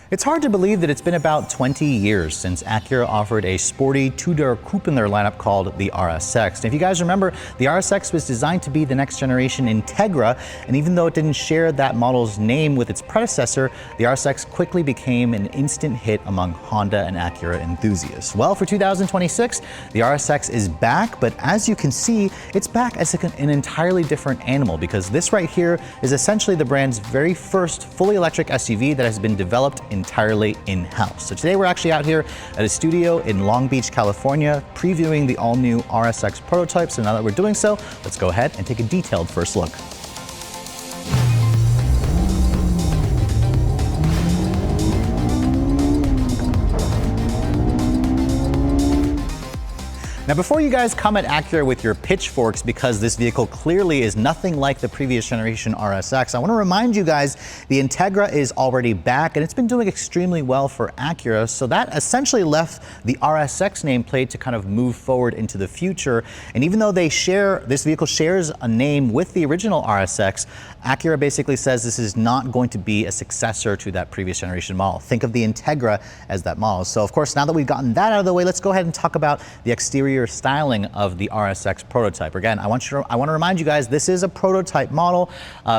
It's hard to believe that it's been about 20 years since Acura offered a sporty two-door coupe in their lineup called the RSX. And if you guys remember, the RSX was designed to be the next generation Integra, and even though it didn't share that model's name with its predecessor, the RSX quickly became an instant hit among Honda and Acura enthusiasts. Well, for 2026, the RSX is back, but as you can see, it's back as an entirely different animal, because this right here is essentially the brand's very first fully electric SUV that has been developed entirely in-house. So today we're actually out here at a studio in Long Beach, California, previewing the all-new RSX prototype. So now that we're doing so, let's go ahead and take a detailed first look. Now, before you guys come at Acura with your pitchforks because this vehicle clearly is nothing like the previous generation RSX, I want to remind you guys the Integra is already back and it's been doing extremely well for Acura. So that essentially left the RSX nameplate to kind of move forward into the future. And even though this vehicle shares a name with the original RSX, Acura basically says this is not going to be a successor to that previous generation model. Think of the Integra as that model. So of course, now that we've gotten that out of the way, let's go ahead and talk about the exterior styling of the RSX prototype. Again, I want to remind you guys, this is a prototype model,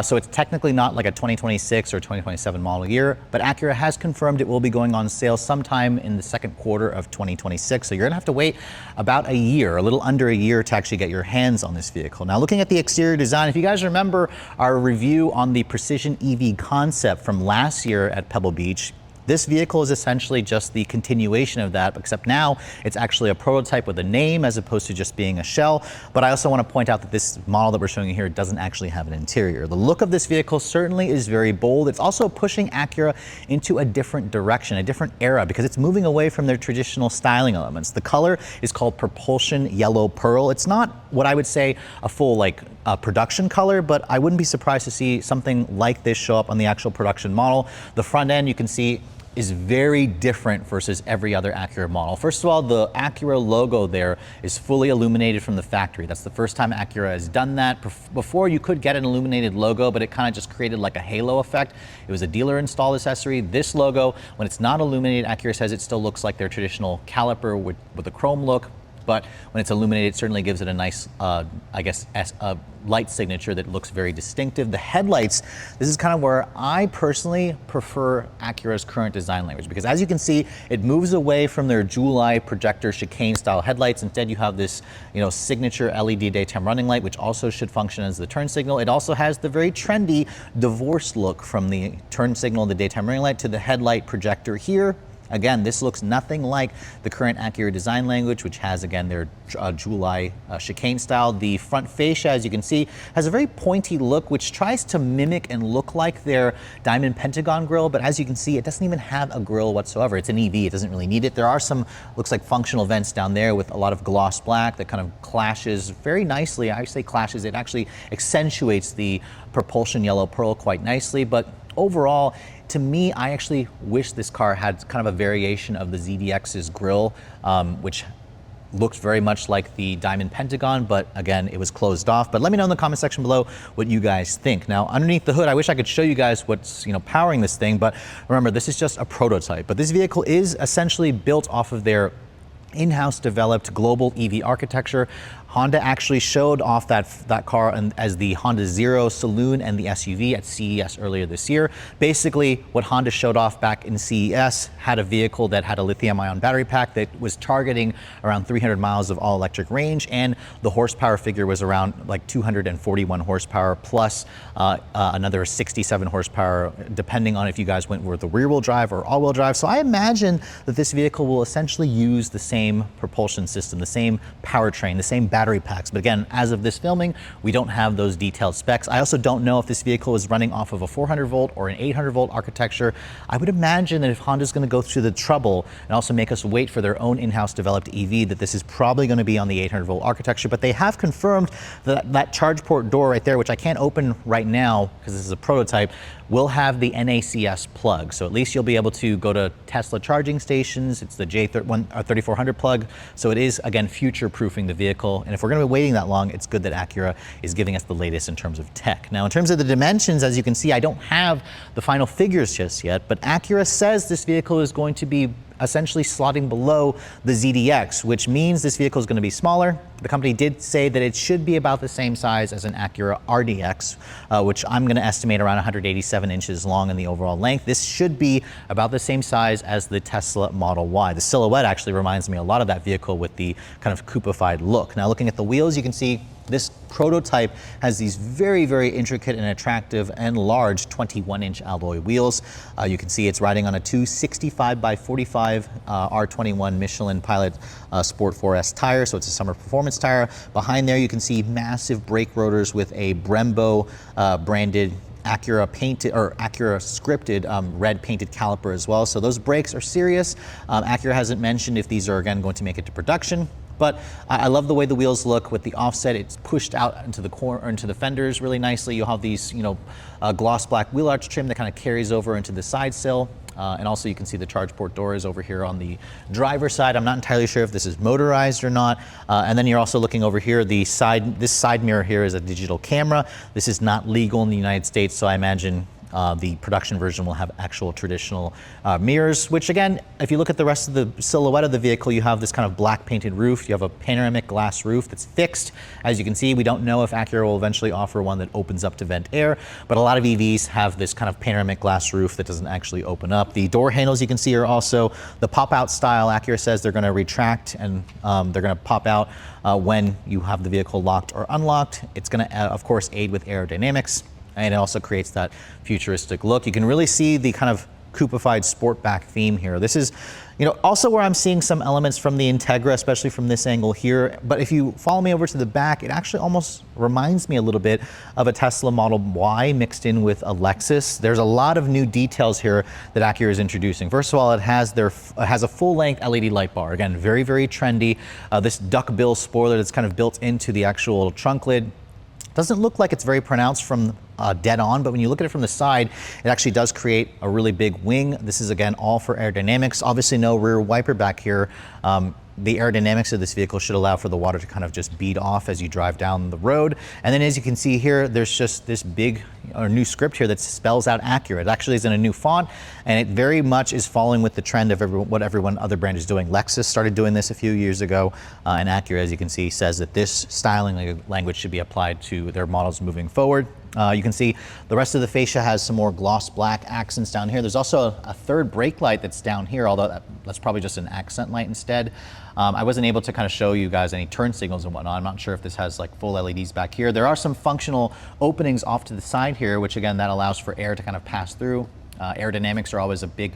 so it's technically not like a 2026 or 2027 model year, but Acura has confirmed it will be going on sale sometime in the second quarter of 2026. So you're gonna have to wait about a year, a little under a year, to actually get your hands on this vehicle. Now, looking at the exterior design, if you guys remember our review on the Precision EV concept from last year at Pebble Beach, this vehicle is essentially just the continuation of that, except now it's actually a prototype with a name as opposed to just being a shell. But I also want to point out that this model that we're showing you here doesn't actually have an interior. The look of this vehicle certainly is very bold. It's also pushing Acura into a different direction, a different era, because it's moving away from their traditional styling elements. The color is called Propulsion Yellow Pearl. It's not what I would say a full production color, but I wouldn't be surprised to see something like this show up on the actual production model. The front end, you can see, is very different versus every other Acura model. First of all, the Acura logo there is fully illuminated from the factory. That's the first time Acura has done that. Before, you could get an illuminated logo, but it kind of just created like a halo effect. It was a dealer installed accessory. This logo, when it's not illuminated, Acura says it still looks like their traditional caliper with a chrome look. But when it's illuminated, it certainly gives it a nice, light signature that looks very distinctive. The headlights, this is kind of where I personally prefer Acura's current design language, because as you can see, it moves away from their jewel eye projector chicane style headlights. Instead, you have this, signature LED daytime running light, which also should function as the turn signal. It also has the very trendy divorced look from the turn signal, the daytime running light, to the headlight projector here. Again, this looks nothing like the current Acura design language, which has, again, their jewel eye chicane style. The front fascia, as you can see, has a very pointy look, which tries to mimic and look like their Diamond Pentagon grille, but as you can see, it doesn't even have a grille whatsoever. It's an EV, it doesn't really need it. There are some, looks like functional vents down there with a lot of gloss black that kind of clashes very nicely. I say clashes, it actually accentuates the Propulsion Yellow Pearl quite nicely, but overall, to me, I actually wish this car had kind of a variation of the ZDX's grille, which looks very much like the Diamond Pentagon, but again, it was closed off. But let me know in the comment section below what you guys think. Now, underneath the hood, I wish I could show you guys what's powering this thing, but remember, this is just a prototype. But this vehicle is essentially built off of their in-house developed global EV architecture. Honda actually showed off that car as the Honda Zero Saloon and the SUV at CES earlier this year. Basically, what Honda showed off back in CES had a vehicle that had a lithium-ion battery pack that was targeting around 300 miles of all-electric range, and the horsepower figure was around like 241 horsepower plus another 67 horsepower, depending on if you guys went with the rear-wheel drive or all-wheel drive. So I imagine that this vehicle will essentially use the same propulsion system, the same powertrain, the same battery packs. But again, as of this filming, we don't have those detailed specs. I also don't know if this vehicle is running off of a 400 volt or an 800 volt architecture. I would imagine that if Honda's going to go through the trouble and also make us wait for their own in-house developed EV, that this is probably going to be on the 800 volt architecture. But they have confirmed that that charge port door right there, which I can't open right now because this is a prototype, will have the NACS plug. So at least you'll be able to go to Tesla charging stations. It's the J3400 plug. So it is, again, future-proofing the vehicle And if we're going to be waiting that long, it's good that Acura is giving us the latest in terms of tech. Now, in terms of the dimensions, as you can see, I don't have the final figures just yet, but Acura says this vehicle is going to be essentially slotting below the ZDX, which means this vehicle is going to be smaller. The company did say that it should be about the same size as an Acura RDX, which I'm going to estimate around 187 inches long in the overall length. This should be about the same size as the Tesla Model Y. The silhouette actually reminds me a lot of that vehicle with the kind of coupe-ified look. Now, looking at the wheels, you can see this prototype has these very, very intricate and attractive and large 21-inch alloy wheels. You can see it's riding on a 265 by 45 R21 Michelin Pilot Sport 4S tire, so it's a summer performance tire. Behind there, you can see massive brake rotors with a Brembo branded Acura painted or Acura scripted red painted caliper as well. So those brakes are serious. Acura hasn't mentioned if these are again going to make it to production. But I love the way the wheels look with the offset. It's pushed out into the corner, into the fenders really nicely. You'll have these, gloss black wheel arch trim that kind of carries over into the side sill. And also you can see the charge port doors over here on the driver's side. I'm not entirely sure if this is motorized or not. And then you're also looking over here, this side mirror here is a digital camera. This is not legal in the United States, so I imagine the production version will have actual traditional mirrors, which again, if you look at the rest of the silhouette of the vehicle, you have this kind of black painted roof. You have a panoramic glass roof that's fixed. As you can see, we don't know if Acura will eventually offer one that opens up to vent air, but a lot of EVs have this kind of panoramic glass roof that doesn't actually open up. The door handles you can see are also the pop-out style. Acura says they're going to retract and they're going to pop out when you have the vehicle locked or unlocked. It's going to, of course, aid with aerodynamics. And it also creates that futuristic look. You can really see the kind of coupe-ified sportback theme here. This is, also where I'm seeing some elements from the Integra, especially from this angle here. But if you follow me over to the back, it actually almost reminds me a little bit of a Tesla Model Y mixed in with a Lexus. There's a lot of new details here that Acura is introducing. First of all, it has a full-length LED light bar. Again, very, very trendy. This duckbill spoiler that's kind of built into the actual trunk lid. Doesn't look like it's very pronounced from dead on, but when you look at it from the side, it actually does create a really big wing. This is again all for aerodynamics. Obviously no rear wiper back here. The aerodynamics of this vehicle should allow for the water to kind of just bead off as you drive down the road. And then as you can see here, there's just this big new script here that spells out Acura. It actually is in a new font, and it very much is following with the trend of what everyone other brand is doing. Lexus started doing this a few years ago, and Acura, as you can see, says that this styling language should be applied to their models moving forward. You can see the rest of the fascia has some more gloss black accents down here. There's also a third brake light that's down here, although that's probably just an accent light instead. I wasn't able to kind of show you guys any turn signals and whatnot. I'm not sure if this has like full LEDs back here. There are some functional openings off to the side here, which again, that allows for air to kind of pass through. Aerodynamics are always a big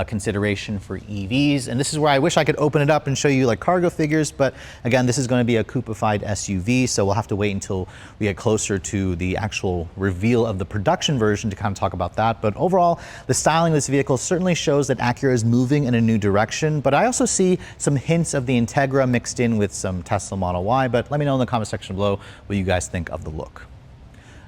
consideration for EVs, and this is where I wish I could open it up and show you like cargo figures, but again, this is going to be a coupe-ified SUV, so we'll have to wait until we get closer to the actual reveal of the production version to kind of talk about that. But overall, the styling of this vehicle certainly shows that Acura is moving in a new direction, but I also see some hints of the Integra mixed in with some Tesla Model Y. But let me know in the comment section below what you guys think of the look.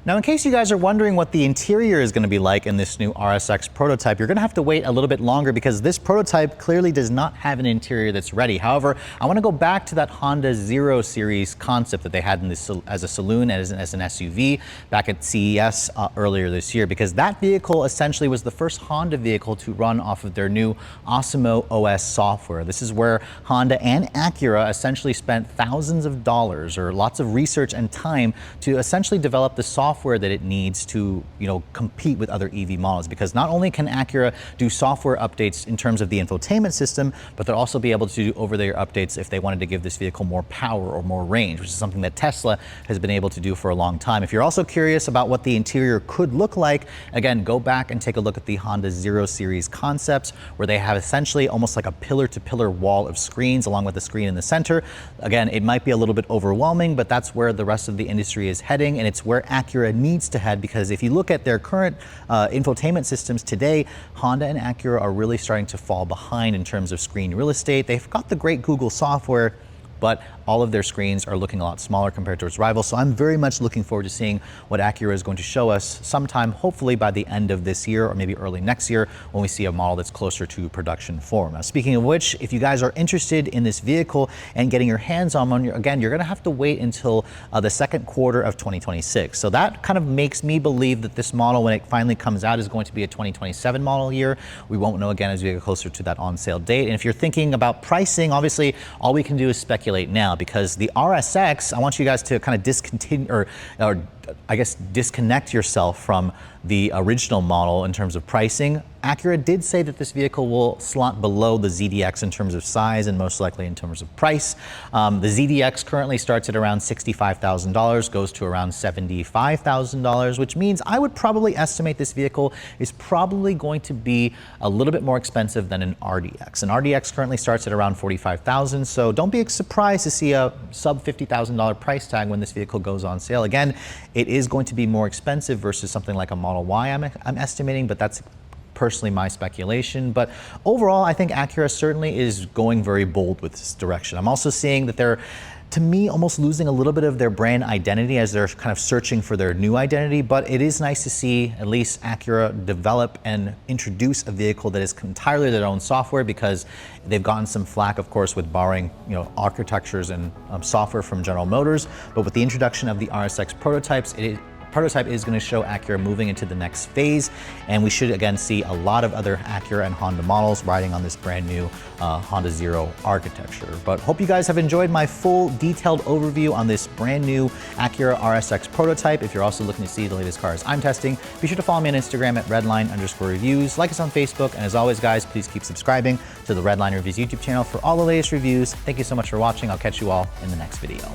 Now, in case you guys are wondering what the interior is going to be like in this new RSX prototype, you're going to have to wait a little bit longer because this prototype clearly does not have an interior that's ready. However, I want to go back to that Honda Zero Series concept that they had in this as a saloon, as an SUV back at CES earlier this year, because that vehicle essentially was the first Honda vehicle to run off of their new Osmo OS software. This is where Honda and Acura essentially spent thousands of dollars or lots of research and time to essentially develop the software that it needs to, compete with other EV models, because not only can Acura do software updates in terms of the infotainment system, but they'll also be able to do over-the-air updates if they wanted to give this vehicle more power or more range, which is something that Tesla has been able to do for a long time. If you're also curious about what the interior could look like, again, go back and take a look at the Honda Zero Series concepts, where they have essentially almost like a pillar-to-pillar wall of screens along with the screen in the center. Again, it might be a little bit overwhelming, but that's where the rest of the industry is heading, and it's where Acura needs to head, because if you look at their current infotainment systems today, Honda and Acura are really starting to fall behind in terms of screen real estate. They've got the great Google software, but all of their screens are looking a lot smaller compared to its rivals. So I'm very much looking forward to seeing what Acura is going to show us sometime, hopefully by the end of this year or maybe early next year, when we see a model that's closer to production form. Now, speaking of which, if you guys are interested in this vehicle and getting your hands on one, again, you're going to have to wait until the second quarter of 2026. So that kind of makes me believe that this model, when it finally comes out, is going to be a 2027 model year. We won't know again as we get closer to that on sale date. And if you're thinking about pricing, obviously all we can do is speculate now, because the RSX, I want you guys to kind of disconnect yourself from the original model in terms of pricing. Acura did say that this vehicle will slot below the ZDX in terms of size and most likely in terms of price. The ZDX currently starts at around $65,000, goes to around $75,000, which means I would probably estimate this vehicle is probably going to be a little bit more expensive than an RDX. An RDX currently starts at around $45,000, so don't be surprised to see a sub $50,000 price tag when this vehicle goes on sale. Again, it is going to be more expensive versus something like a Model Y I'm estimating, but that's personally my speculation. But overall, I think Acura certainly is going very bold with this direction. I'm also seeing that they're, to me, almost losing a little bit of their brand identity as they're kind of searching for their new identity. But it is nice to see at least Acura develop and introduce a vehicle that is entirely their own software, because they've gotten some flack, of course, with borrowing, architectures and software from General Motors. But with the introduction of the RSX prototypes, prototype is going to show Acura moving into the next phase, and we should again see a lot of other Acura and Honda models riding on this brand new Honda Zero architecture. But hope you guys have enjoyed my full detailed overview on this brand new Acura RSX prototype. If you're also looking to see the latest cars I'm testing, be sure to follow me on Instagram at redline_reviews, like us on Facebook, and as always guys, please keep subscribing to the Redline Reviews YouTube channel for all the latest reviews. Thank you so much for watching. I'll catch you all in the next video.